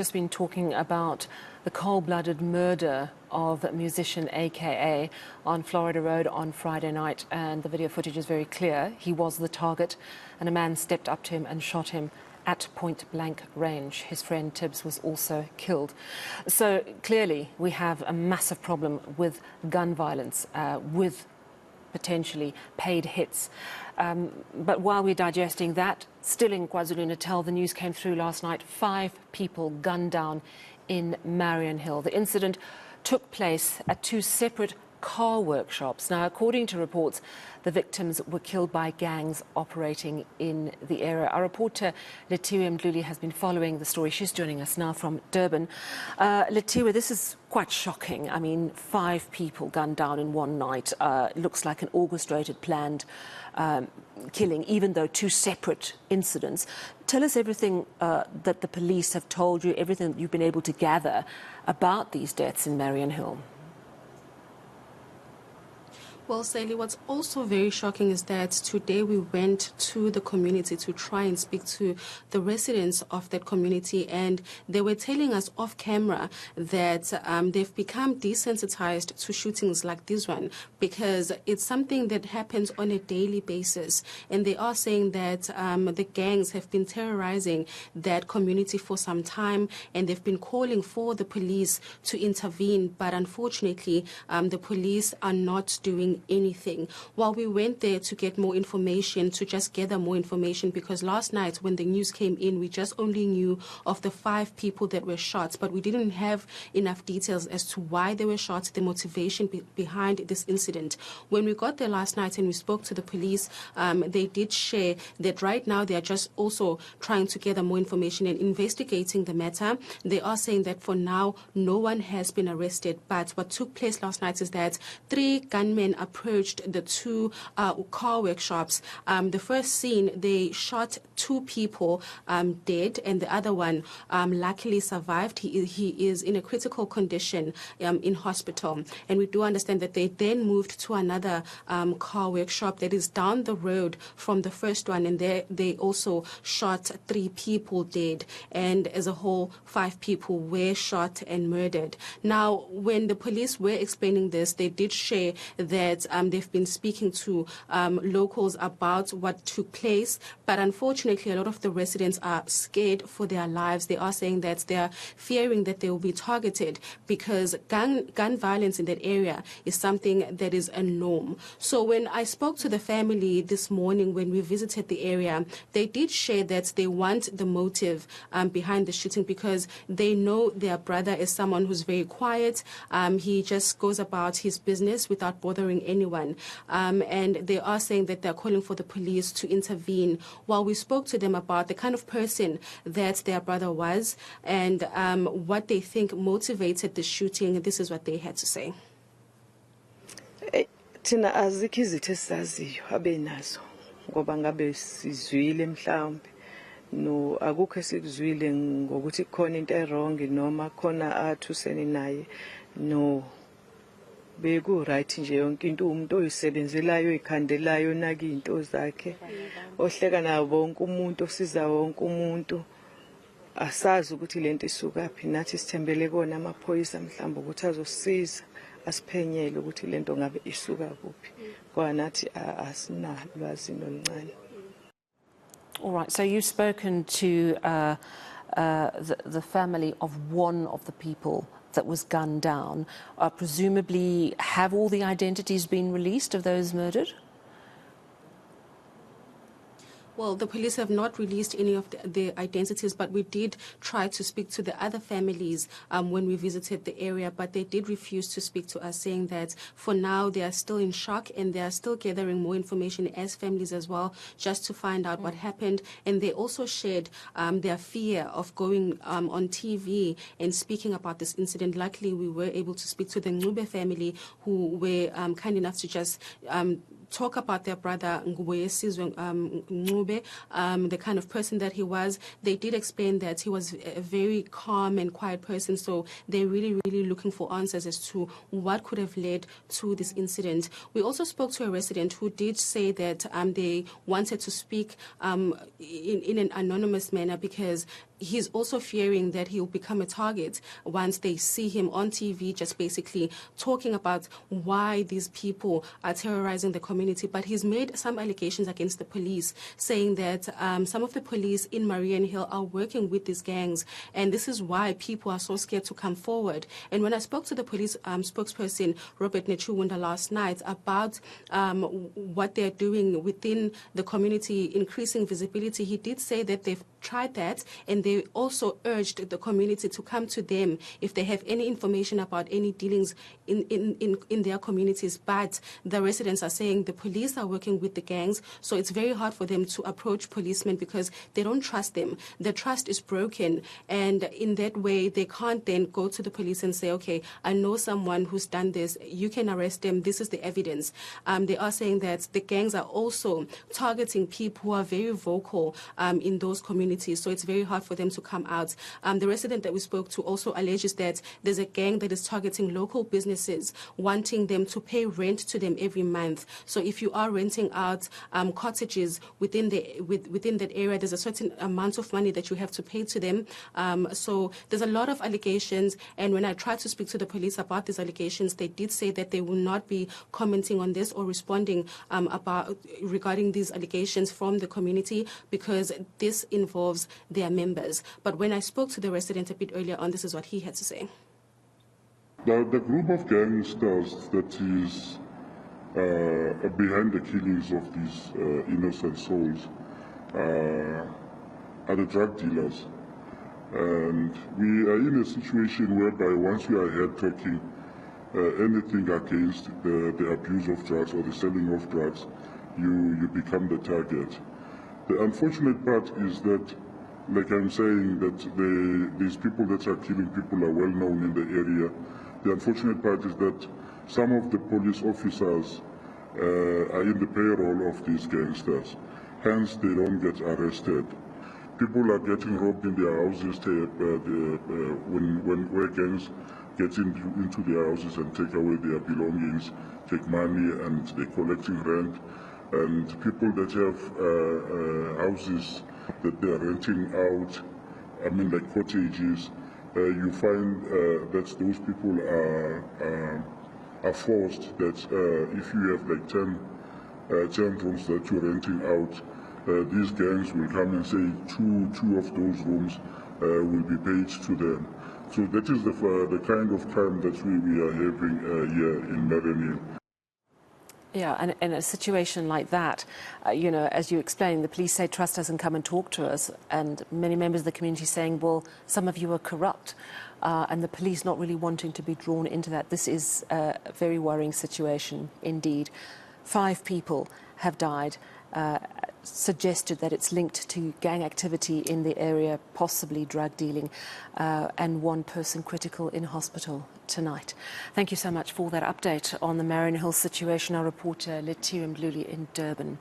Just been talking about the cold-blooded murder of musician AKA on Florida Road on Friday night, and the video footage is very clear. He was the target, and a man stepped up to him and shot him at point-blank range. His friend Tibbs was also killed. So clearly we have a massive problem with gun violence, with potentially paid hits. But while we're digesting that, still in KwaZulu-Natal, the news came through last night, 5 people gunned down in Mariannhill. The incident took place at 2 separate car workshops. Now, according to reports, the victims were killed by gangs operating in the area. Our reporter Lethiwe Mdluli has been following the story. She's joining us now from Durban. Lethiwe, this is quite shocking. I mean, 5 people gunned down in one night. Looks like an orchestrated, planned killing, even though 2 separate incidents. Tell us everything that the police have told you, everything that you've been able to gather about these deaths in Mariannhill. Well, Sally, what's also very shocking is that today we went to the community to try and speak to the residents of that community, and they were telling us off camera that they've become desensitized to shootings like this one because it's something that happens on a daily basis. And they are saying that the gangs have been terrorizing that community for some time, and they've been calling for the police to intervene. But unfortunately, the police are not doing anything. While we went there to get more information, to just gather more information, because last night when the news came in, we just only knew of the 5 people that were shot, but we didn't have enough details as to why they were shot, the motivation behind this incident. When we got there last night and we spoke to the police, they did share that right now they are just also trying to gather more information and investigating the matter. They are saying that for now no one has been arrested, but what took place last night is that 3 gunmen approached the 2 car workshops. The first scene, they shot 2 people dead, and the other one luckily survived. He is in a critical condition in hospital. And we do understand that they then moved to another car workshop that is down the road from the first one, and there they also shot 3 people dead, and as a whole 5 people were shot and murdered. Now, when the police were explaining this, they did share that they've been speaking to locals about what took place, but unfortunately a lot of the residents are scared for their lives. They are saying that they are fearing that they will be targeted because gun violence in that area is something that is a norm. So when I spoke to the family this morning when we visited the area, they did share that they want the motive behind the shooting because they know their brother is someone who's very quiet. He just goes about his business without bothering anyone, and they are saying that they're calling for the police to intervene. While we spoke to them about the kind of person that their brother was and what they think motivated the shooting, this is what they had to say. Thina azikho izitho esizaziyo abenazo ngoba ngabe sizwile mhlawumbe no akukho esikuzwile ngokuthi khona into errong noma khona athusene naye no beku right nje yonke into umuntu oyisebenzelayo ikhandelayo naki into zakhe ohleka nabo wonke umuntu osiza wonke umuntu asazi ukuthi lento isuka phi nathi sithembele kona amaphoyisa mhlawumbe ukuthi azosiza asiphenyele ukuthi lento ngabe isuka kuphi kwa nathi asinalwazi noluncane. All right, so you've spoken to the family of one of the people that was gunned down. Presumably, have all the identities been released of those murdered? Well, the police have not released any of the identities, but we did try to speak to the other families when we visited the area, but they did refuse to speak to us, saying that for now they are still in shock and they are still gathering more information as families as well, just to find out what happened. And they also shared their fear of going on TV and speaking about this incident. Luckily, we were able to speak to the Mdluli family, who were kind enough to just talk about their brother Mdluli, the kind of person that he was. They did explain that he was a very calm and quiet person, so they're really looking for answers as to what could have led to this incident. We also spoke to a resident who did say that they wanted to speak in an anonymous manner because he's also fearing that he'll become a target once they see him on TV, just basically talking about why these people are terrorizing the community. But he's made some allegations against the police, saying that some of the police in Mariannhill are working with these gangs, and this is why people are so scared to come forward. And when I spoke to the police spokesperson, Robert Nechunda, last night about what they're doing within the community, increasing visibility, he did say that they've tried that, and they also urged the community to come to them if they have any information about any dealings in their communities. But the residents are saying the police are working with the gangs, so it's very hard for them to approach policemen because they don't trust them. The trust is broken, and in that way they can't then go to the police and say, okay, I know someone who's done this, you can arrest them, this is the evidence. They are saying that the gangs are also targeting people who are very vocal in those communities, so it's very hard for them to come out. The resident that we spoke to also alleges that there's a gang that is targeting local businesses, wanting them to pay rent to them every month. So if you are renting out cottages within that area, there's a certain amount of money that you have to pay to them. So there's a lot of allegations, and when I tried to speak to the police about these allegations, they did say that they will not be commenting on this or responding regarding these allegations from the community, because this involves their members. But when I spoke to the resident a bit earlier on, this is what he had to say. The group of gangsters that is behind the killings of these innocent souls are the drug dealers. And we are in a situation whereby once we are here talking anything against the abuse of drugs or the selling of drugs, you become the target. The unfortunate part is that, like I'm saying, that these people that are killing people are well known in the area. The unfortunate part is that some of the police officers are in the payroll of these gangsters, hence they don't get arrested. People are getting robbed in their houses where gangs get into their houses and take away their belongings, take money, and they're collecting rent. And people that have houses that they're renting out, I mean like cottages, you find that those people are forced that if you have like 10 rooms that you're renting out, these gangs will come and say two of those rooms will be paid to them. So that is the kind of crime that we are having here in Mariannhill. Yeah, and in a situation like that, you know, as you explained, the police say, trust us and come and talk to us. And many members of the community saying, well, some of you are corrupt. And the police not really wanting to be drawn into that. This is a very worrying situation indeed. 5 people have died. Suggested that it's linked to gang activity in the area, possibly drug dealing, and 1 person critical in hospital tonight. Thank you so much for that update on the Mariannhill situation. Our reporter Lethiwe Mdluli in Durban.